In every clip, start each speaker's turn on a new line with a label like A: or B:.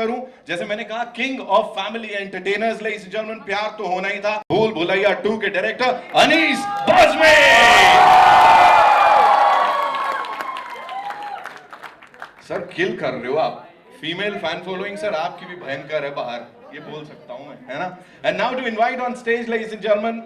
A: करूं, जैसे मैंने कहा king of family entertainers, ladies and gentleman, प्यार तो होना ही था, भूल भुलैया 2 के डायरेक्टर अनीस बाज़मी। सर किल कर रहे हो आप, फीमेल फैन फॉलोइंग सर आपकी भी भयंकर है बाहर, ये बोल सकता हूं मैं, है ना। And now to invite on stage ladies and gentleman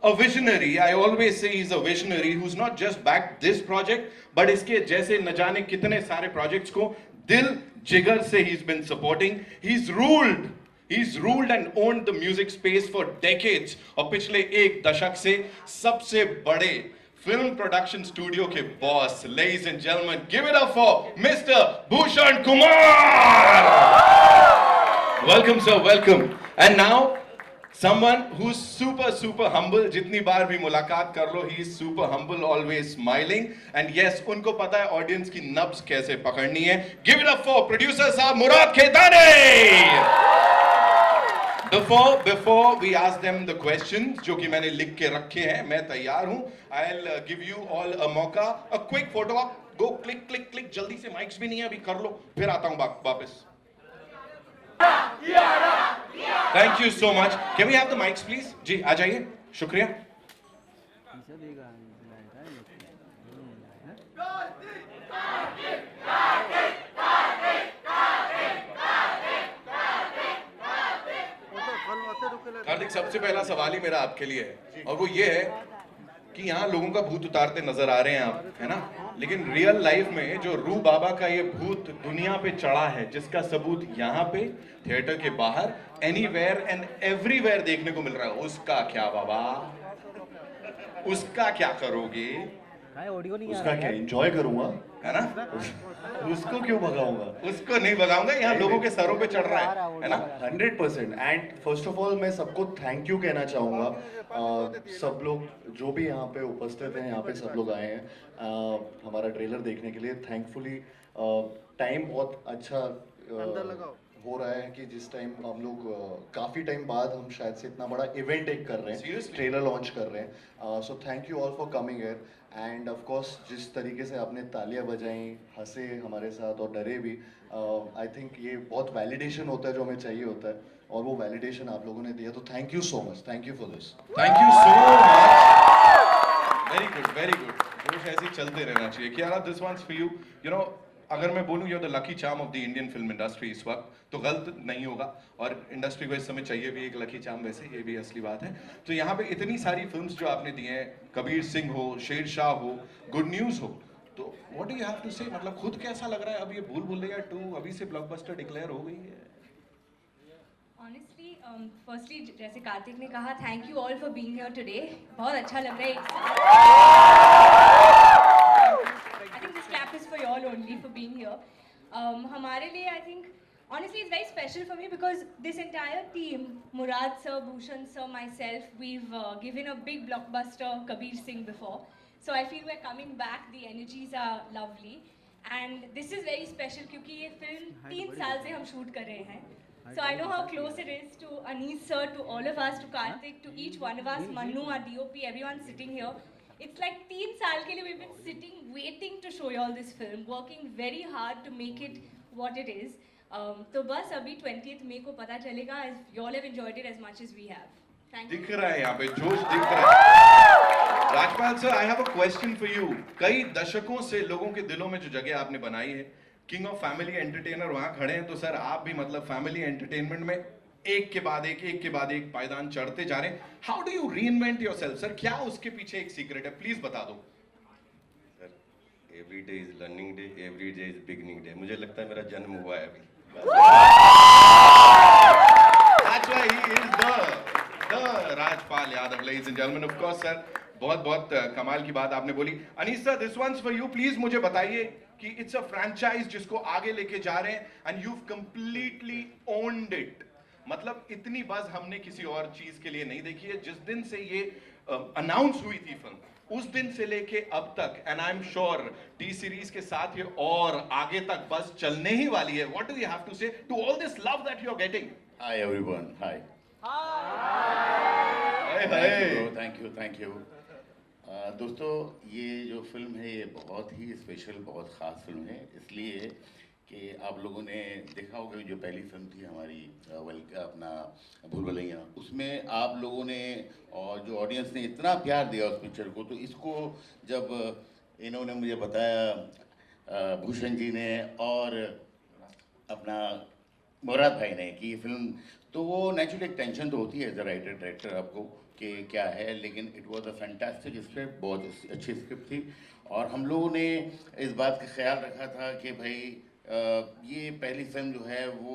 A: a visionary. I always say he's a visionary who's not just backed this project, but इसके जैसे न जाने कितने सारे projects को दिल जिगर से he's been supporting. He's ruled and owned the music space for decades. और पिछले एक दशक से सबसे बड़े फिल्म प्रोडक्शन स्टूडियो के boss, ladies and gentlemen, give it up for Mr. Bhushan Kumar. Welcome sir, welcome. And now someone who's super humble. जितनी बार भी मुलाकात कर लो, he is super humble, always smiling. And yes, उनको पता है audience की नब्ज कैसे पकड़नी है. Give it up for producer साहब मुराद Khetani. Before we ask them the questions जो कि मैंने लिख के रखे हैं, मैं तैयार हूं. I'll give you all a मौका, a quick photo up, go click जल्दी से, माइक्स भी नहीं है अभी, कर लो, फिर आता हूं वापस. Thank you so much. Can we have the mics please? जी आ जाइए, शुक्रिया. कार्तिक, सबसे पहला सवाल ही मेरा आपके लिए है, और वो ये है कि यहाँ लोगों का भूत उतारते नजर आ रहे हैं आप, है ना, लेकिन रियल लाइफ में जो रू बाबा का ये भूत दुनिया पे चढ़ा है, जिसका सबूत यहाँ पे थिएटर के बाहर एनीवेयर एंड एवरीवेयर देखने को मिल रहा है, उसका क्या बाबा, उसका क्या करोगे?
B: उसका क्या एंजॉय करूंगा,
A: है ना,
B: उसको क्यों भगाऊंगा?
A: उसको नहीं भगाऊंगा, यहाँ लोगों के सरों पे चढ़ रहा है ना.
B: 100%. एंड फर्स्ट ऑफ ऑल मैं सबको थैंक यू कहना चाहूँगा. सब लोग जो भी यहाँ पे उपस्थित हैं, यहाँ पे सब लोग आए हैं हमारा ट्रेलर देखने के लिए. थैंकफुली टाइम बहुत अच्छा हो रहा है कि जिस टाइम हम लोग काफ़ी टाइम बाद हम शायद से इतना बड़ा इवेंट एक कर रहे हैं, ट्रेलर लॉन्च कर रहे हैं. So thank you all for coming here. End of course जिस तरीके से आपने तालियां बजाई, हंसे हमारे साथ और डरे भी, आई थिंक ये बहुत वैलिडेशन होता है जो हमें चाहिए होता है, और वो वैलिडेशन आप लोगों ने दिया, तो thank you so much. Thank you for this.
A: Thank you so much. Very good. जोश ऐसे ही चलते रहना चाहिए. Kiara, this one's for you. You know, अगर मैं बोलूँ you're the lucky charm of the Indian film industry इस वक्त, तो गलत नहीं होगा, और इंडस्ट्री को इस समय चाहिए भी एक लकी चार्म, वैसे ये भी असली बात है. तो यहाँ पे इतनी सारी फिल्म्स जो आपने दी हैं, कबीर सिंह हो, शेरशाह हो, गुड न्यूज़ हो, तो what do you have to say, मतलब खुद कैसा लग रहा है अब ये भूल भुलैया 2 अभी से ब्लॉकबस्टर डिक्लेयर हो गई है?
C: Honestly, firstly, जैसे कार्तिक ने कहा, thank you all for being here today. बहुत अच्छा लग रहा है. I think this clap is for you all only for being here. हमारे लिए I think honestly it's very special for me because this entire team, Murad sir, Bhushan sir, myself, we've given a big blockbuster Kabir Singh before. So I feel we're coming back. The energies are lovely, and this is very special क्योंकि ये film 3 साल से हम shoot कर रहे हैं. So I know how close it is to Anees sir, to all of us, to Karthik, to each one of us, Manu, our DOP, everyone sitting here. It's like 3 साल के लिए we've been sitting, waiting to show you all this film, working very hard to make it what it is. तो बस अभी 20th May को पता चलेगा. You all have enjoyed it as much as we have. Thank you.
A: दिख रहा है यहाँ पे जोश, दिख रहा है. Rajpal sir, I have a question for you. कई दशकों से लोगों के दिलों में जो जगह आपने बनाई है, किंग ऑफ फैमिली एंटरटेनर वहाँ खड़े हैं, तो सर आप भी मतलब फैमिली एंटरटेनमेंट में एक के बाद एक पायदान चढ़ते जा रहे हैं. How do you reinvent yourself sir? क्या उसके पीछे एक सीक्रेट है, प्लीज बता दो.
D: Sir, every day is learning day, every day is beginning day. मुझे लगता है मेरा जन्म हुआ है अभी.
A: That's why he is the Rajpal Yadav, ladies and gentlemen. Of course sir, बहुत कमाल की बात आपने बोली. Anees sir, this one's for you. Please मुझे बताइए कि इट्स अ फ्रैंचाइज जिसको आगे लेके जा रहे हैं, and you completely owned it. मतलब इतनी बज़ हमने किसी और चीज के लिए नहीं देखी है. जिस दिन से ये अनाउंस हुई थी फिल्म, उस दिन से लेके अब तक, and I am sure T series के साथ ये और आगे तक बस चलने ही वाली है. What do you have to say to all this love that you are getting?
D: Hi everyone. Hi. Thank you. दोस्तों, ये जो फिल्म है ये बहुत ही स्पेशल, बहुत ख़ास फिल्म है, इसलिए
E: कि आप लोगों ने देखा होगा जो पहली फिल्म थी हमारी अपना भूल भुलैया, उसमें आप लोगों ने और जो ऑडियंस ने इतना प्यार दिया उस पिक्चर को, तो इसको जब इन्होंने मुझे बताया भूषण जी ने और अपना मुराद भाई ने कि ये फिल्म, तो वो नेचुरली एक टेंशन तो होती है एज अ राइटर डायरेक्टर आपको कि क्या है, लेकिन it was a fantastic script, बहुत अच्छी स्क्रिप्ट थी। और हम लोगों ने इस बात का ख्याल रखा था कि भाई ये पहली फिल्म जो है वो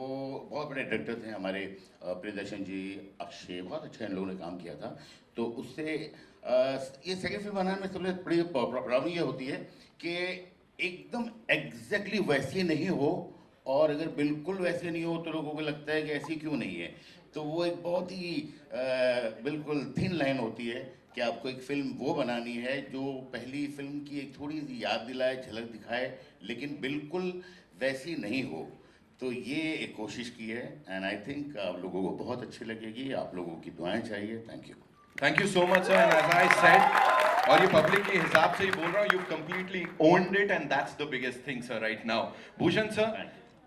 E: बहुत बड़े डायरेक्टर थे हमारे प्रियदर्शन जी, अक्षय, बहुत अच्छा इन लोगों ने काम किया था। तो उससे ये सेकंड फिल्म बनाने में सबसे बड़ी प्रॉब्लम ये होती है कि एकदम एग्जैक्टली वैसी नहीं हो, और अगर बिल्कुल वैसे नहीं हो तो लोगों को लगता है कि ऐसी क्यों नहीं है। तो वो एक बहुत ही बिल्कुल थिन लाइन होती है कि आपको एक फिल्म वो बनानी है जो पहली फिल्म की एक थोड़ी सी याद दिलाए, झलक दिखाए, लेकिन बिल्कुल वैसी नहीं हो। तो ये एक कोशिश की है एंड आई थिंक आप लोगों को बहुत अच्छी लगेगी। आप लोगों की दुआएं चाहिए। Thank you.
A: Thank you so much, sir. And as I said, और ये पब्लिक के हिसाब से ही बोल रहा हूँ, you completely owned it and that's the biggest thing, sir, right now. Bhushan sir,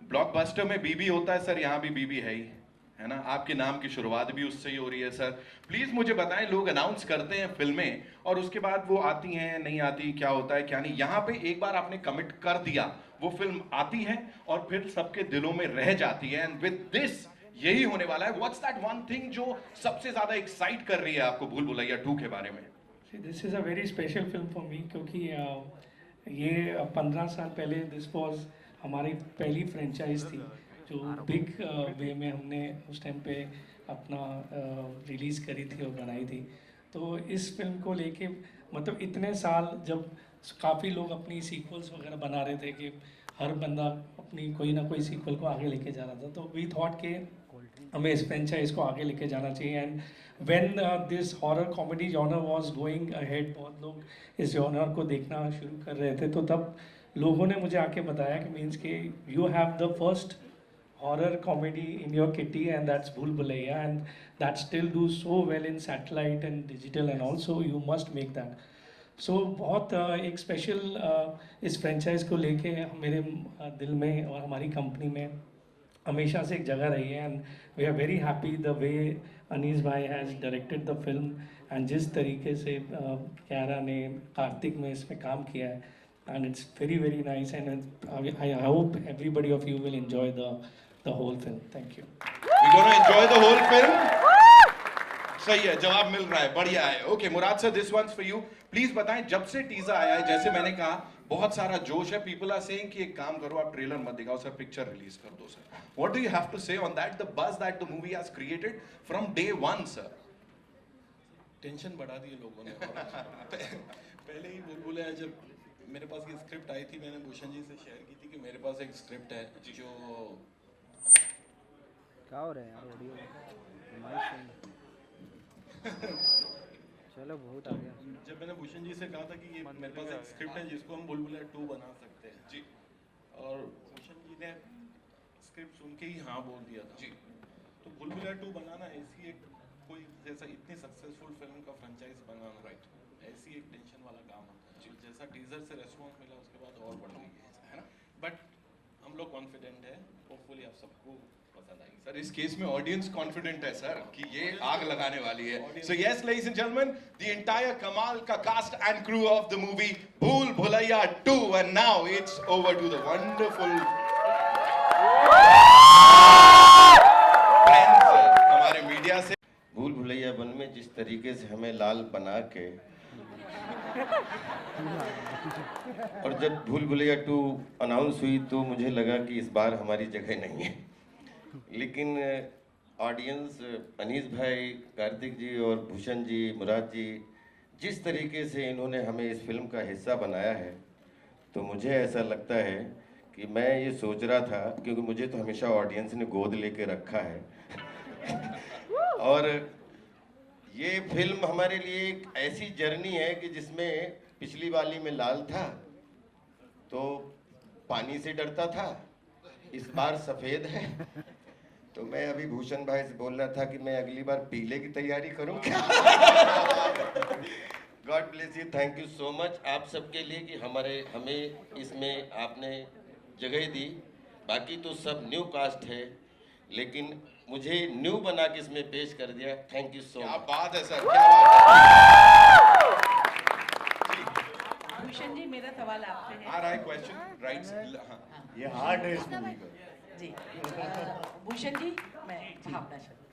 A: blockbuster में बीबी होता है सर, यहाँ भी बीबी है ना? आपके नाम की शुरुआत भी उससे ही हो रही है सर। प्लीज मुझे बताएं, लोग अनाउंस करते हैं फिल्में और उसके बाद वो आती हैं, नहीं आती, क्या होता है क्या नहीं। यहाँ पे एक बार आपने कमिट कर दिया, वो फिल्म आती है और फिर सबके दिलों में रह जाती है। एंड विद दिस यही होने वाला है। व्हाट्स दैट वन थिंग जो सबसे ज्यादा एक्साइट कर रही है आपको भूल भुलैया 2 के बारे में?
F: This is a very special film for me, क्योंकि ये 15 साल पहले दिस वाज हमारी पहली फ्रेंचाइज थी जो बिग वे में हमने उस टाइम पे अपना रिलीज़ करी थी और बनाई थी। तो इस फिल्म को लेके मतलब इतने साल जब काफ़ी लोग अपनी सीक्वल्स वगैरह बना रहे थे कि हर बंदा अपनी कोई ना कोई सीक्वल को आगे लेके जा रहा था, तो वी थॉट के हमें इस फ्रेंचाइज को आगे लेके जाना चाहिए। And when this horror comedy genre was going ahead, बहुत लोग इस जॉनर को देखना शुरू कर रहे थे, तो तब लोगों ने मुझे आके बताया कि मीन्स कि you have the first horror comedy in your kitty and that's Bhool Bhulaiya, and that still do so well in satellite and digital and also you must make that. So बहुत एक special इस franchise को लेके मेरे दिल में और हमारी कंपनी में हमेशा से एक जगह रही है। And we are very happy the way Anees भाई has directed the film and जिस तरीके से क्यारा ने कार्तिक में इसमें काम किया है, and it's very very nice and I hope everybody of you will enjoy the whole film. Thank you.
A: We're going to enjoy the whole film. सही है, जवाब मिल रहा है, बढ़िया है। Okay Murad sir, this one's for you. Please बताएं, जब से टीजर आया है, जैसे मैंने कहा बहुत सारा जोश है, पीपल आर सेइंग कि एक काम करो, आप ट्रेलर मत दिखाओ सर, पिक्चर रिलीज कर दो sir. What do you have to say on that, the buzz that the movie has created from day one sir?
G: Tension बढ़ा दी लोगों ने। पहले ही भूल भुलैया जब मेरे पास ये स्क्रिप्ट आई थी, मैंने भूषण जी से शेयर की थी कि मेरे पास एक स्क्रिप्ट है जो
H: क्या हो रहा है यार ऑडियो चलो बहुत आ गया।
G: जब मैंने भूषण जी से कहा था कि ये मेरे पास एक स्क्रिप्ट है जिसको हम भूल भुलैया 2 बना सकते हैं जी, और भूषण जी ने स्क्रिप्ट सुन के ही हाँ बोल दिया था जी। तो भूल भुलैया 2 बनाना ऐसी एक कोई जैसा इतनी सक्सेसफुल फिल्म का फ्रेंचाइज बनाना, राइट, ऐसी एक टेंशन वाला काम है जी। जैसा टीजर से रेस्पॉन्स मिला उसके बाद और बढ़ गई है ना, बट हम लोग कॉन्फिडेंट है, होपफुली आप सबको पसंद आएगी
A: सर। इस केस में ऑडियंस कॉन्फिडेंट है सर कि ये आग लगाने वाली है। So yes ladies and gentleman, the entire कमाल का cast and crew of the movie Bhool Bhulaiyaa 2, and now it's over to the wonderful friends हमारे मीडिया से।
D: भूल भुलैया 1 में जिस तरीके से हमें लाल बना के और जब भूल भुलैया 2 अनाउंस हुई तो मुझे लगा कि इस बार हमारी जगह नहीं है, लेकिन ऑडियंस, अनीस भाई, कार्तिक जी और भूषण जी, मुराद जी, जिस तरीके से इन्होंने हमें इस फिल्म का हिस्सा बनाया है, तो मुझे ऐसा लगता है कि मैं ये सोच रहा था, क्योंकि मुझे तो हमेशा ऑडियंस ने गोद लेके रखा है और ये फिल्म हमारे लिए एक ऐसी जर्नी है कि जिसमें पिछली वाली में लाल था तो पानी से डरता था, इस बार सफेद है। तो मैं अभी भूषण भाई से बोल रहा था कि मैं अगली बार पीले की तैयारी करूं क्या? God bless you, thank you so much आप सबके लिए कि हमें इसमें आपने जगह दी। बाकी तो सब न्यू कास्ट है, लेकिन मुझे न्यू बना के इसमें पेश कर दिया। थैंक यू सो
A: क्या
D: मच।
A: बात है सर, क्या बात है।
I: भूषण जी, मेरा सवाल आपसे है।
A: आ रहा है क्वेश्चन राइट। हाँ
B: ये हार्ट है इस मूवी का।
I: जी भूषण जी, मैं भावना शर्मा।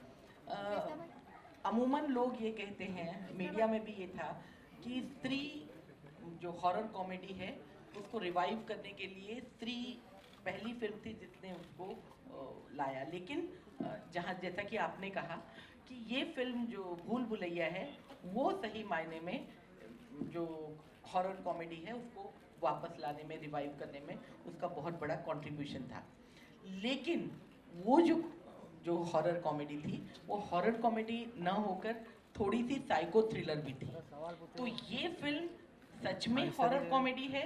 I: अमूमन लोग ये कहते हैं, मीडिया में भी ये था कि स्त्री जो हॉरर कॉमेडी है उसको रिवाइव करने के लिए स्त्री पहली फिल्म थी जिसने उसको लाया, लेकिन जहाँ जैसा कि आपने कहा कि ये फिल्म जो भूल भुलैया है वो सही मायने में जो हॉरर कॉमेडी है उसको वापस लाने में, रिवाइव करने में उसका बहुत बड़ा कंट्रीब्यूशन था। लेकिन वो जो हॉरर कॉमेडी थी वो हॉरर कॉमेडी ना होकर थोड़ी सी साइको थ्रिलर भी थी। तो ये फिल्म सच में हॉरर कॉमेडी है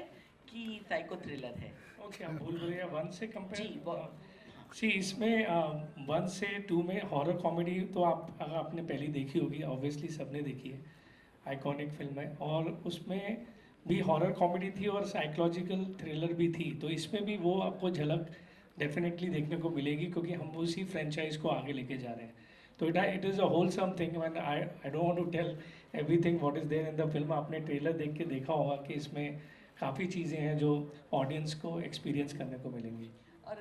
I: कि साइको थ्रिलर है?
F: ओके, आप भूल भुलैया 1 से
I: जी,
F: कंपेयर। सी इसमें 1 से 2 में हॉरर कॉमेडी तो अगर आपने पहली देखी होगी, ऑब्वियसली सबने देखी है, आइकॉनिक फिल्म है, और उसमें भी हॉरर कॉमेडी थी और साइकोलॉजिकल थ्रिलर भी थी। तो इसमें भी वो आपको झलक डेफिनेटली देखने को मिलेगी, क्योंकि हम उसी फ्रेंचाइज को आगे लेके जा रहे हैं। तो it is a wholesome thing. When I don't want to tell everything what is there in the film. आपने ट्रेलर देख के देखा होगा कि इसमें काफ़ी चीज़ें हैं जो ऑडियंस को एक्सपीरियंस करने को मिलेंगी।
I: और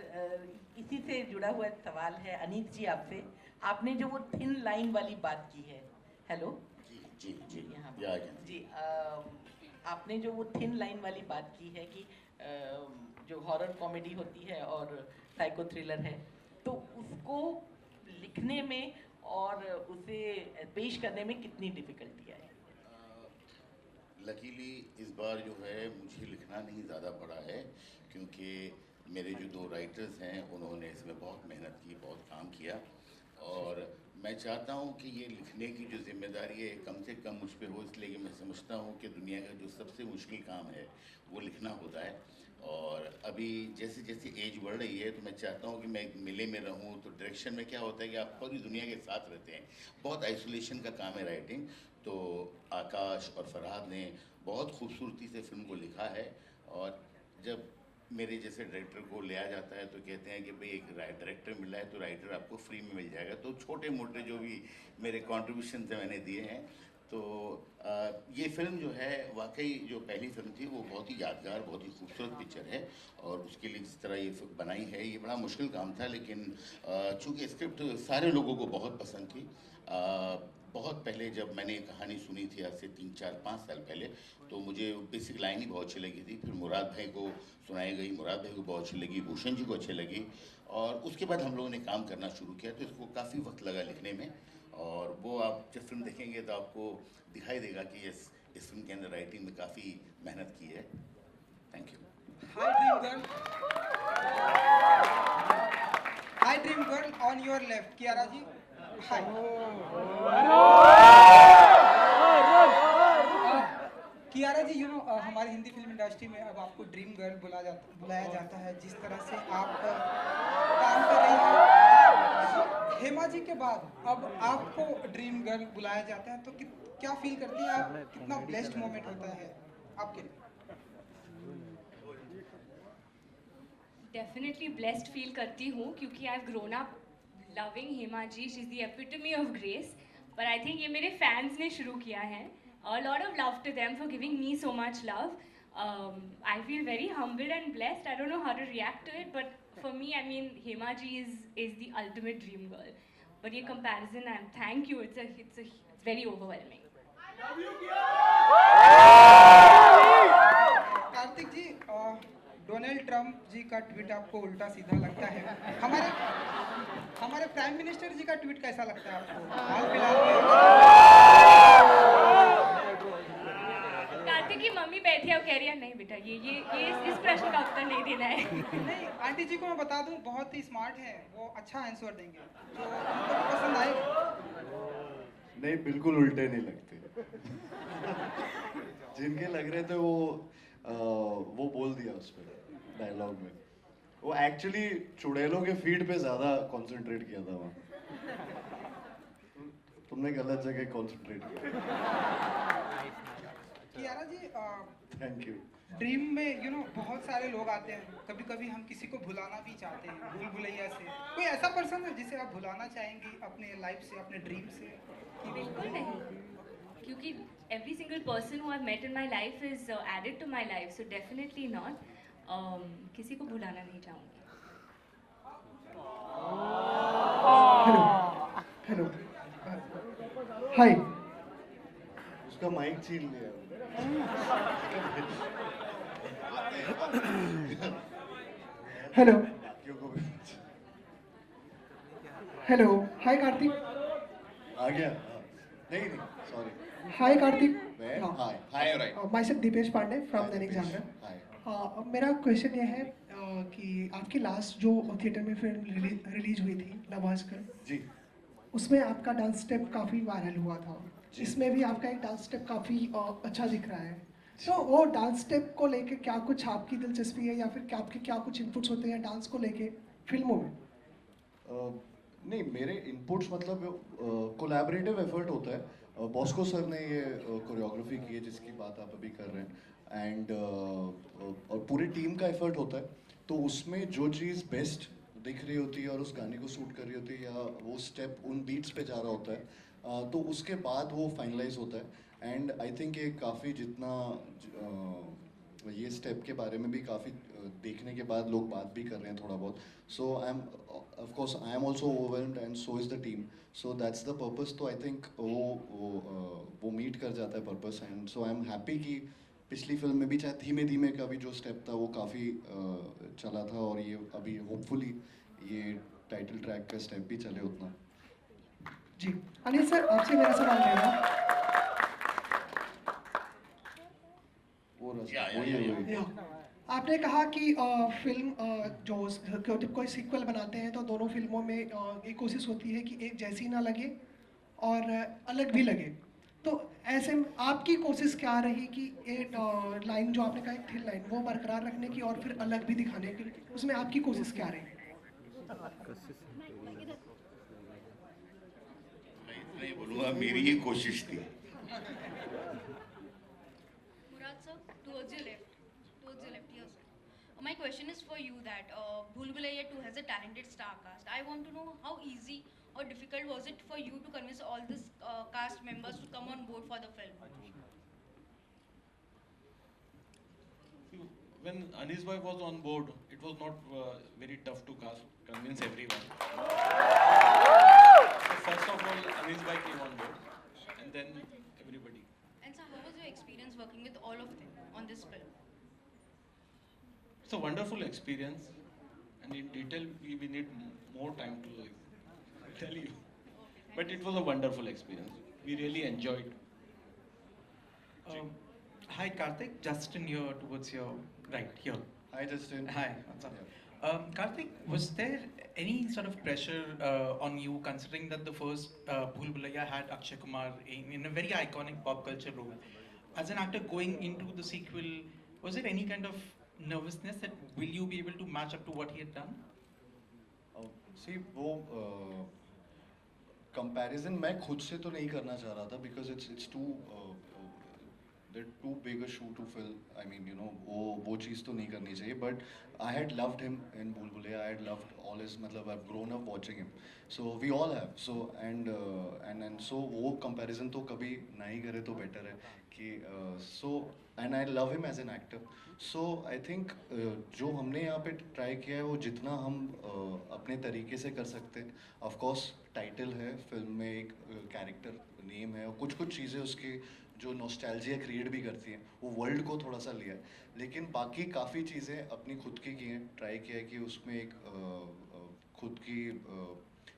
I: इसी से जुड़ा हुआ एक सवाल है अनीत जी आपसे। आपने जो वो थिन लाइन वाली बात की है, हेलो
E: जी जी जी
I: यहाँ
E: या आगे।
I: जी, आपने जो वो थिन लाइन वाली बात की है कि जो हॉरर कॉमेडी होती है और साइको थ्रिलर है, तो उसको लिखने में और उसे पेश करने में कितनी डिफिकल्टी आई?
E: लकीली इस बार जो है मुझे लिखना नहीं ज़्यादा पड़ा है, क्योंकि मेरे जो 2 राइटर्स हैं उन्होंने इसमें बहुत मेहनत की, बहुत काम किया, और मैं चाहता हूँ कि ये लिखने की जो जिम्मेदारी है कम से कम मुझ पर हो, इसलिए कि मैं समझता हूँ कि दुनिया का जो सबसे मुश्किल काम है वो लिखना होता है। और अभी जैसे जैसे एज बढ़ रही है तो मैं चाहता हूँ कि मैं एक मिले में रहूँ। तो डायरेक्शन में क्या होता है कि आप पूरी दुनिया के साथ रहते हैं, बहुत आइसोलेशन का काम है राइटिंग। तो आकाश और फरहाद ने बहुत खूबसूरती से फिल्म को लिखा है, और जब मेरे जैसे डायरेक्टर को लिया जाता है तो कहते हैं कि भाई एक डायरेक्टर मिला है तो राइटर आपको फ्री में मिल जाएगा। तो छोटे मोटे जो भी मेरे कॉन्ट्रीब्यूशन थे मैंने दिए हैं। तो ये फिल्म जो है वाकई जो पहली फिल्म थी वो बहुत ही यादगार, बहुत ही खूबसूरत पिक्चर है, और उसके लिए जिस तरह ये फिल्म बनाई है ये बड़ा मुश्किल काम था। लेकिन चूँकि स्क्रिप्ट सारे लोगों को बहुत पसंद थी, बहुत पहले जब मैंने ये कहानी सुनी थी आज से 3, 4, 5 साल पहले, तो मुझे बेसिक लाइन ही बहुत अच्छी लगी थी। फिर मुराद भाई को सुनाई गई, मुराद भाई को बहुत अच्छी लगी, भूषण जी को अच्छी लगी, और उसके बाद हम लोगों ने काम करना शुरू किया। तो इसको काफ़ी वक्त लगा लिखने में, और वो आप जब फिल्म देखेंगे तो आपको दिखाई देगा कि इस फिल्म के अंदर राइटिंग में काफ़ी मेहनत की है। Thank you.
J: Hi Dream Girl. Hi Dream Girl, on your left, Kiara ji. Hi. Kiara ji, हमारी हिंदी फिल्म इंडस्ट्री में अब आपको ड्रीम गर्ल बुलाया जाता है। जिस तरह से आप काम कर रही हैं, हेमा जी के बाद अब आपको ड्रीम गर्ल बुलाया जाता है, तो क्या फील करती हैं आप? कितना ब्लेस्ड मोमेंट होता है आपके लिए?
C: डेफिनेटली ब्लेस्ड फील करती हूँ, क्योंकि I have grown up loving Hema ji, she is the epitome of grace. पर आई थिंक ये मेरे फैंस ने शुरू किया है, और lot of love to them for giving me so much love. I feel very humbled and blessed. I don't know how to react to it, but for me, I mean, Hema ji is the ultimate dream girl. But ये comparison, and thank you. It's very overwhelming.
J: Kartik ji, Donald Trump ji का tweet आपको उल्टा सीधा लगता है? हमारे prime minister जी का tweet कैसा लगता है आपको हाल फिलहाल में?
C: कार्तिक की मम्मी बैठी है, वो कह रही है नहीं बेटा, ये इस प्रश्न का उत्तर नहीं देना है।
J: नहीं, आंटी जी को मैं बता दूं, बहुत ही स्मार्ट है, वो अच्छा आंसर देंगे जो उनको भी पसंद आएगा।
B: नहीं, बिल्कुल उल्टे नहीं लगते। जिनके लग रहे थे वो बोल दिया उस पर डायलॉग में। वो एक्चुअली चुड़ैलों के फीड पे ज्यादा कंसंट्रेट किया था वहाँ। तुमने गलत जगह कंसंट्रेट किया।
J: कियारा जी
B: थैंक यू।
J: ड्रीम में बहुत सारे लोग आते हैं, कभी कभी हम किसी को भुलाना भी चाहते हैं भूल भुलैया से। कोई ऐसा पर्सन है जिसे आप भुलाना चाहेंगी अपने लाइफ से, अपने ड्रीम से?
C: बिल्कुल नहीं, क्योंकि every single person who I've met in my life is added to my life, so definitely not. किसी को भुलाना नहीं चाहूँगी.
J: हेलो, हाय।
B: उसका माइक छीन लिया।
J: हेलो,
B: क्यों को भी
J: हेलो, हाय कार्तिक।
B: आ गया? हाँ। नहीं सॉरी।
J: हाय कार्तिक।
B: मैं hi
A: hi right.
J: Myself Deepesh Pandey from Dainik Jagran.
B: हाय।
J: मेरा क्वेश्चन ये है कि आपकी लास्ट जो थिएटर में फिल्म रिलीज हुई थी नवाजकर
B: जी।
J: उसमें आपका डांस स्टेप काफ़ी वायरल हुआ था। इसमें भी आपका एक डांस स्टेप काफ़ी अच्छा दिख रहा है। तो वो डांस स्टेप को लेके क्या कुछ आपकी दिलचस्पी है या फिर आपके क्या कुछ इनपुट्स होते हैं डांस को लेके फिल्मों में?
B: नहीं, मेरे इनपुट्स मतलब कोलैबोरेटिव एफर्ट होता है। बॉस्को सर ने ये कोरियोग्राफी की है जिसकी बात आप अभी कर रहे हैं, एंड और पूरी टीम का एफर्ट होता है। तो उसमें जो चीज़ बेस्ट दिख रही होती है और उस गाने को सूट कर रही होती है या वो स्टेप उन बीट्स पे जा रहा होता है, तो उसके बाद वो फाइनलाइज होता है। एंड आई थिंक ये काफ़ी जितना ये स्टेप के बारे में भी काफ़ी देखने के बाद लोग बात भी कर रहे हैं थोड़ा बहुत। So I am of course I am also overwhelmed and so is the team. So that's the purpose. तो आई थिंक वो मीट कर जाता है purpose, and so I am happy कि पिछली फिल्म में भी चाहे धीमे धीमे का भी जो स्टेप था वो काफ़ी चला था, और ये अभी होपफुली ये टाइटल ट्रैक का स्टेप भी चले उतना।
J: जी अनिल सर, आपसे मेरा सवाल है आपने कहा कि फिल्म जब कोई सीक्वल बनाते हैं तो दोनों फिल्मों में ये कोशिश होती है कि एक जैसी ना लगे और अलग भी लगे। तो ऐसे में आपकी कोशिश क्या रही कि एक लाइन जो आपने कहा एक थी लाइन वो बरकरार रखने की और फिर अलग भी दिखाने की, उसमें आपकी कोशिश क्या रही?
E: मैं इतना ही बोलूँगा, मेरी ही कोशिश थी।
K: Towards your left, yes. My question is for you that Bhool Bhulaiya 2 has a talented star cast. I want to know how easy or difficult was it for you to convince all these cast members to come on board for the film?
G: When Anis bhai was on board, it was not very tough to convince everyone. So first of all, Anis bhai came on board, and then everybody.
K: And so, how was your experience working with all of them on this film?
G: It's a wonderful experience, and in detail we need more time to tell you. But it was a wonderful experience. We really enjoyed.
L: Hi Karthik, Justin here towards your right here.
B: Hi Justin.
L: Hi, what's up? Karthik, was there any sort of pressure on you considering that the first Bhool Bhulaiya had Akshay Kumar in a very iconic pop culture role? As an actor going into the sequel, was there any kind of nervousness that will you be able to match up to what he had done?
B: See, वो comparison मैं खुद से तो नहीं करना चाह रहा था because it's too they're too big a shoe to fill. I mean, you know, वो चीज़ तो नहीं करनी चाहिए. But I had loved him in Bhool Bhulaiya. I had loved all his, मतलब I've grown up watching him. So we all have. So and so वो comparison तो कभी नहीं करे तो better है कि so and I love him as an actor. So I think जो हमने यहाँ पे try किया है वो जितना हम अपने तरीके से कर सकते हैं. Of course title है, film में एक character name है और कुछ चीज़ें उसकी जो नॉस्टैल्जिया क्रिएट भी करती हैं, वो वर्ल्ड को थोड़ा सा लिया है. लेकिन बाकी काफ़ी चीज़ें अपनी खुद की हैं, ट्राई किया है कि उसमें एक खुद की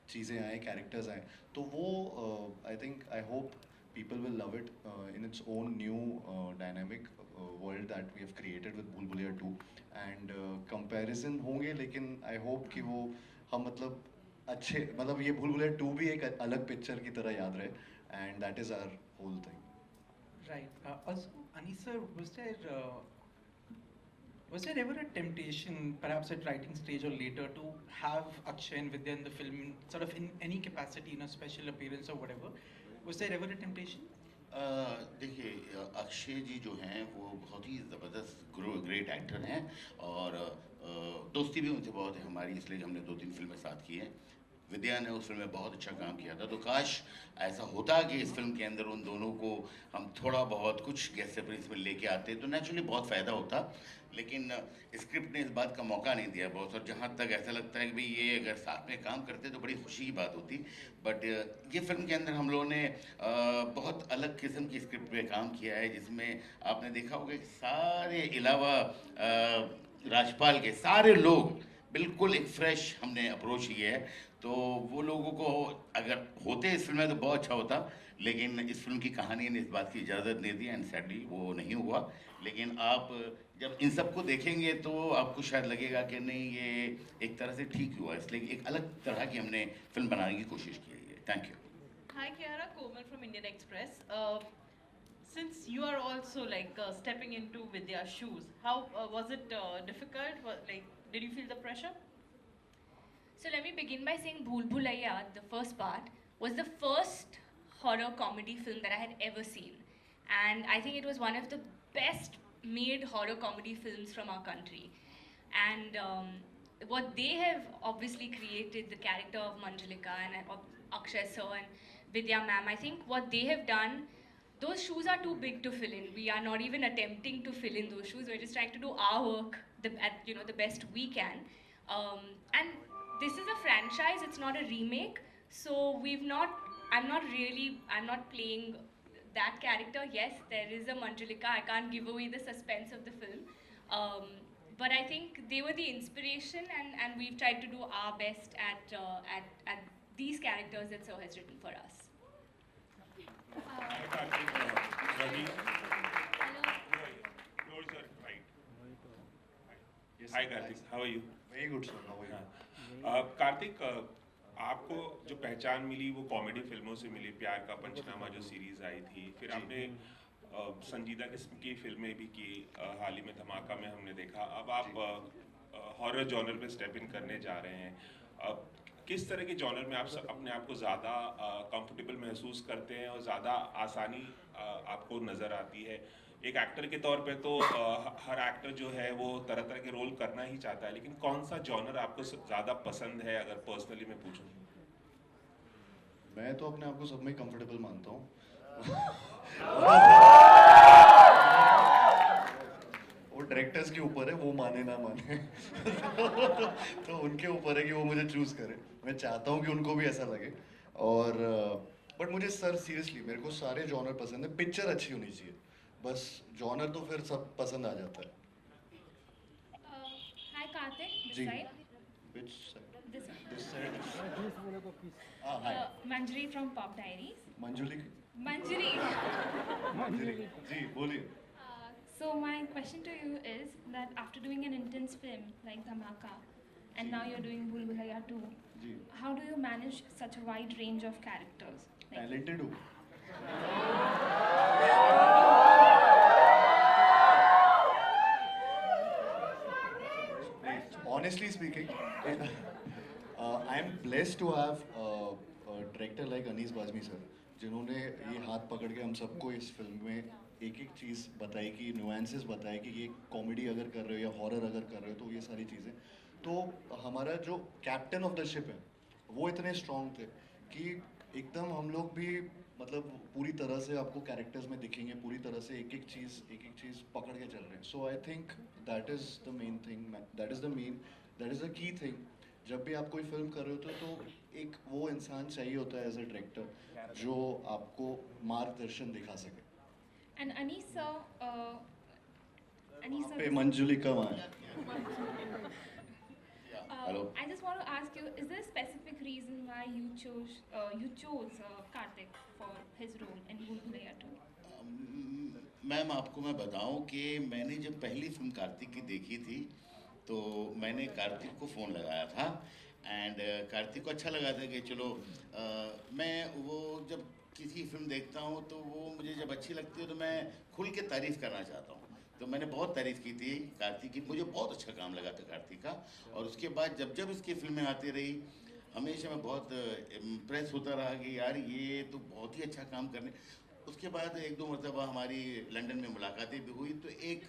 B: चीज़ें आए, कैरेक्टर्स आए. तो वो I think I hope people will love it in its own new dynamic world that we have created with Bhool Bhulaiya 2. And comparison होंगे, लेकिन I hope कि वो हम मतलब अच्छे, मतलब ये Bhool Bhulaiya 2 भी एक अलग पिक्चर की तरह याद रहे. And that is our whole thing.
L: Right. Also, Anis sir, was there ever a temptation, perhaps at writing stage or later, to have Akshay and Vidya in the film, sort of in any capacity, in a special appearance or whatever? Was there ever a temptation?
E: देखिए, अक्षय जी जो हैं वो बहुत ही ज़बरदस्त great actor हैं, और दोस्ती भी उनसे बहुत है हमारी, इसलिए हमने 2-3 फिल्में साथ की हैं। विद्या ने उस फिल्म में बहुत अच्छा काम किया था, तो काश ऐसा होता कि इस फिल्म के अंदर उन दोनों को हम थोड़ा बहुत कुछ गेस्ट अपीयरेंस में लेके आते तो नेचुरली बहुत फ़ायदा होता, लेकिन स्क्रिप्ट ने इस बात का मौका नहीं दिया बहुत। और जहाँ तक ऐसा लगता है कि भाई ये अगर साथ में काम करते तो बड़ी खुशी की बात होती, बट ये फिल्म के अंदर हम लोगों ने बहुत अलग किस्म की स्क्रिप्ट पे काम किया है, जिसमें आपने देखा होगा कि सारे अलावा राजपाल के सारे लोग बिल्कुल एक फ्रेश हमने अप्रोच किया है, तो वो लोगों को अगर होते इस फिल्म में तो बहुत अच्छा होता, लेकिन इस फिल्म की कहानी ने इस बात की इजाज़त नहीं दी, एंड सैडली वो नहीं हुआ। लेकिन आप जब इन सबको देखेंगे तो आपको शायद लगेगा कि नहीं ये एक तरह से ठीक हुआ, इसलिए एक अलग तरह की हमने फिल्म बनाने की कोशिश की है। Thank you.
I: Hi Kiara, Komal from Indian Express. Since you are also like stepping into Vidya's shoes, how was it difficult? Did you feel the pressure?
C: So let me begin by saying Bhool Bhulaiya, the first part, was the first horror comedy film that I had ever seen. And I think it was one of the best made horror comedy films from our country. And what they have obviously created, the character of Manjulika and of Akshay sir and Vidya ma'am, I think what they have done, those shoes are too big to fill in. We are not even attempting to fill in those shoes. We're just trying to do our work at the best we can. And this is a franchise, it's not a remake. So I'm not playing that character. Yes, there is a Manjulika. I can't give away the suspense of the film. But I think they were the inspiration, and we've tried to do our best at these characters that Sir has written for us.
M: Hi Karthik, how are you?
B: Very good sir, how are you?
M: Kartik, आपको जो पहचान मिली वो comedy फिल्मों से मिली, प्यार का पंचनामा जो series आई थी, फिर आपने संजीदा किस्म की फिल्में भी की, हाल ही में धमाका में हमने देखा, अब आप हॉरर जॉनर पे स्टेप इन करने जा रहे हैं। किस तरह के जॉनर में आप अपने आप को ज़्यादा कंफर्टेबल महसूस करते हैं और ज़्यादा आसानी आपको नज़र आती है? एक एक्टर के तौर पे तो हर एक्टर जो है वो तरह तरह के रोल करना ही चाहता है, लेकिन कौन सा जॉनर आपको ज़्यादा पसंद है अगर पर्सनली मैं पूछूं?
B: मैं तो अपने आप को सब में कंफर्टेबल मानता हूँ। वो डायरेक्टर्स के ऊपर है, वो माने ना माने। तो उनके ऊपर है कि वो मुझे चूज करे। मैं चाहता हूँ कि उनको भी ऐसा लगे, और बट मुझे सर सीरियसली मेरे को सारे जॉनर पसंद है, पिक्चर अच्छी होनी चाहिए, बस जॉनर तो फिर सब पसंद आ जाता है।
K: Hi Karthik, this
B: ji.
K: side.
B: Which side?
K: This side.
B: This side. Hi.
K: Manjari from Pop Diaries.
B: Manjuli.
K: Manjari.
B: Manjuli. जी बोलिए।
K: So my question to you is that after doing an intense film like Dhamaka, and now you're doing Bhool Bhulaiya 2,
B: ji.
K: how do you manage such a wide range of characters?
B: Talented हूँ। Honestly speaking, I am blessed to have a director like Anees Bazmi sir, जिन्होंने ये हाथ पकड़ के हम सबको इस film में एक एक चीज़ बताई, कि नुआंसेस बताए कि ये कॉमेडी अगर कर रहे हो या हॉरर अगर कर रहे हो तो ये सारी चीज़ें। तो हमारा जो कैप्टन ऑफ द शिप है वो इतने स्ट्रॉन्ग थे कि एकदम हम लोग भी मतलब पूरी तरह से आपको कैरेक्टर्स में दिखेंगे, पूरी तरह से एक एक चीज़ पकड़ के चल रहे हैं। So I think that is the main thing, that is the key thing. जब भी आप कोई फिल्म कर रहे होते हो तो एक वो इंसान चाहिए होता है एज अ डायरेक्टर जो आपको मार्गदर्शन दिखा सके।
K: And Anisa,
B: पे मंजुलिका वहाँ है।
E: Hello.
K: I just want to ask you, is there a specific reason why you chose Karthik for his role in Bhool Bhulaiya 2?
E: Ma'am आपको मैं बताऊं कि मैंने जब पहली फिल्म कार्तिक की देखी थी तो मैंने कार्तिक को फ़ोन लगाया था, एंड कार्तिक को अच्छा लगा था कि चलो मैं वो जब किसी फिल्म देखता हूँ तो वो मुझे जब अच्छी लगती है तो मैं खुल के तारीफ़ करना चाहता हूँ। तो मैंने बहुत तारीफ़ की थी कार्तिक की, मुझे बहुत अच्छा काम लगा था कार्तिक का। और उसके बाद जब जब इसकी फिल्में आती रही हमेशा मैं बहुत इम्प्रेस होता रहा कि यार ये तो बहुत ही अच्छा काम करने। उसके बाद एक दो मरतबा हमारी लंदन में मुलाकातें भी हुई, तो एक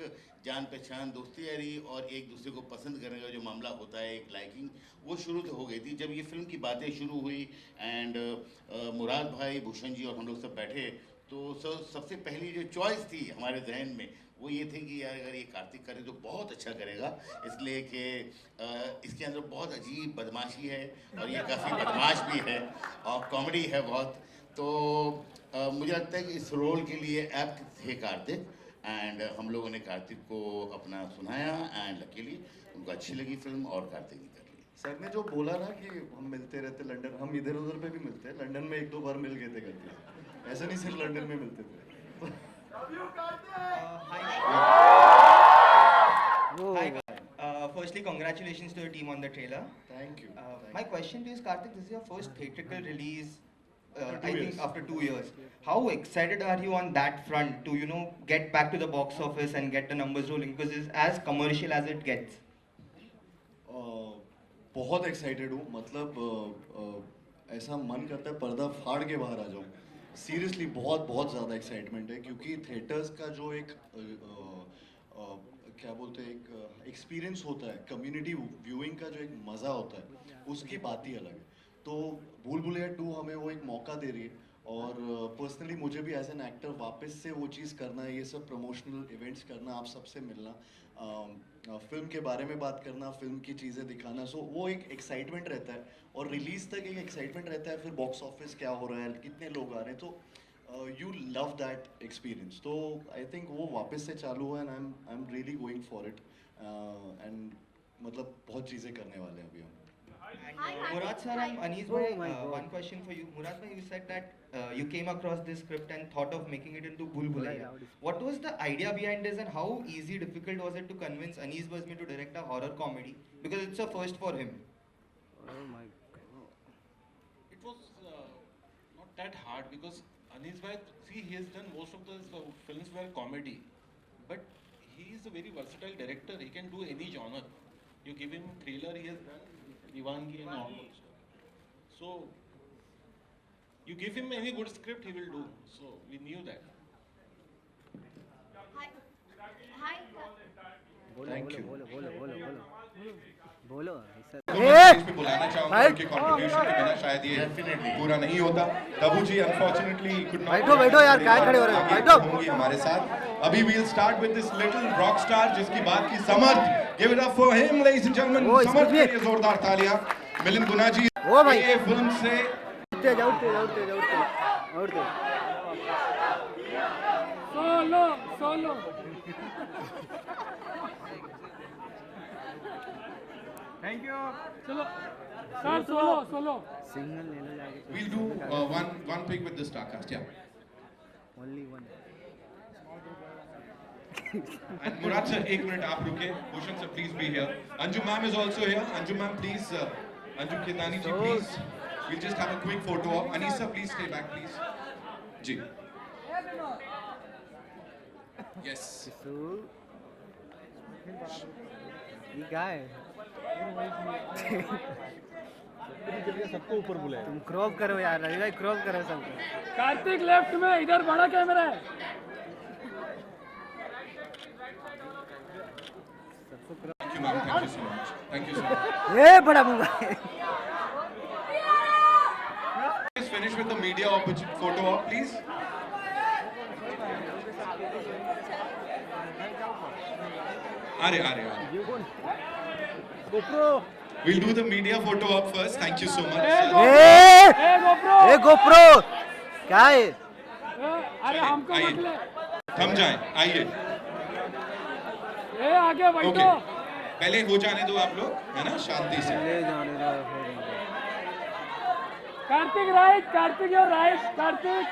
E: जान पहचान, दोस्ती यारी और एक दूसरे को पसंद करने का जो मामला होता है, एक लाइकिंग, वो शुरू तो हो गई थी। जब ये फिल्म की बातें शुरू हुई एंड मुराद भाई, भूषण जी और हम लोग सब बैठे, तो सबसे पहली जो चॉइस थी हमारे जहन में वो ये थी कि यार अगर ये कार्तिक करे तो बहुत अच्छा करेगा, इसलिए कि इसके अंदर बहुत अजीब बदमाशी है और ये काफ़ी बदमाश भी है और कॉमेडी है बहुत। तो मुझे लगता है कि इस रोल के लिए एप्ट थे कार्तिक, एंड हम लोगों ने कार्तिक को अपना सुनाया एंड लकीली उनको अच्छी लगी फिल्म और कार्तिक ने कर ली।
B: सर ने जो बोला ना कि हम मिलते रहते लंदन, हम इधर उधर पे भी मिलते हैं, लंदन में एक दो बार मिल गए थे करके, ऐसा नहीं सिर्फ लंदन में मिलते थे।
N: Firstly, congratulations to your team on the trailer.
B: Thank you.
N: My question to you is, Karthik, this is your first theatrical release,
B: After 2
N: I
B: years.
N: think after 2 years. How excited are you on that front to, get back to the box office and get the numbers rolling? Because it's as commercial as it gets.
B: बहुत excited हूँ, मतलब ऐसा मन करता है पर्दा फाड़ के बाहर आ जाऊँ। सीरियसली बहुत बहुत ज़्यादा एक्साइटमेंट है, क्योंकि थिएटर्स का जो एक क्या बोलते हैं, एक एक्सपीरियंस होता है, कम्युनिटी व्यूइंग का जो एक मज़ा होता है, उसकी बात ही अलग है। तो भूल भुलैया 2 हमें वो एक मौका दे रही है, और पर्सनली मुझे भी एज एन एक्टर वापस से वो चीज़ करना, ये सब प्रमोशनल इवेंट्स करना, आप सबसे मिलना, फिल्म के बारे में बात करना, फिल्म की चीज़ें दिखाना, सो वो एक एक्साइटमेंट रहता है, और रिलीज तक एक एक्साइटमेंट रहता है, फिर बॉक्स ऑफिस क्या हो रहा है, कितने लोग आ रहे हैं, तो यू लव दैट एक्सपीरियंस। तो आई थिंक वो वापस से चालू हुआ, and I am really going for it, and मतलब बहुत चीज़ें करने वाले हैं अभी हम।
N: Murad sir and Anees bhai, one question for you. Murad bhai, you said that you came across this script and thought of making it into Bhool Bhulaiya. What was the idea behind this, and how easy, difficult was it to convince Anees Bazmi to direct a horror comedy? Because it's a first for him.
H: Oh my God.
G: It was not that hard because Anees bhai, see, he has done most of the films were comedy, but he is a very versatile director. He can do any genre. You give him thriller, he has done Diwangi and all also. So you give him any good script, he will do. So we knew that.
B: Thank you.
H: बोलो
A: तो मैं stage पे बुलाना चाहूंगा, उनके contribution के बिना शायद ये पूरा नहीं होता। तबू जी अनफॉर्चुनेटली कुड नॉट।
H: बैठो यार, क्या खड़े हो रहे हो, बैठो।
A: होंगे हमारे साथ। अभी we'll start with this little rock star जिसकी बात की समर्थ। Give it up for him, ladies and gentlemen. समर्थ के लिए जोरदार तालियां। मिलिंद गुना जी ये फिल्म से
H: उठते जाओ। Solo thank you. चलो सर, सोलो सिंगल ले लो जाके।
A: we'll do one pick with the star cast, yeah.
H: Only one.
A: And Murad sir, एक मिनट आप रुके। Bhushan sir, please be here. Anju ma'am is also here. Anju ma'am, please. Anju Ketani ji, please. We'll just have a quick photo op. Anees sir, please stay back, please. Ji. Yes.
H: ये क्या है? सबको ऊपर बुलाया। तुम crop करो यार, रवि भाई क्रॉप करो सबको। कार्तिक लेफ्ट में, इधर बड़ा कैमरा है।
A: Thank you ma'am, thank you so much. Thank you so much.
H: ये बड़ा मुंगा है।
A: Let's finish with the media photo op, please. आ रहे। We'll do the media photo op first. Thank you so much.
H: A GoPro क्या है?
A: अरे हमको मत ले। थम जाएं, आइए।
H: आगे
A: बैठो। पहले हो जाने दो आप लोग, है ना, शांति से।
H: ले जाने दो। Kartik right, Kartik your right, Kartik.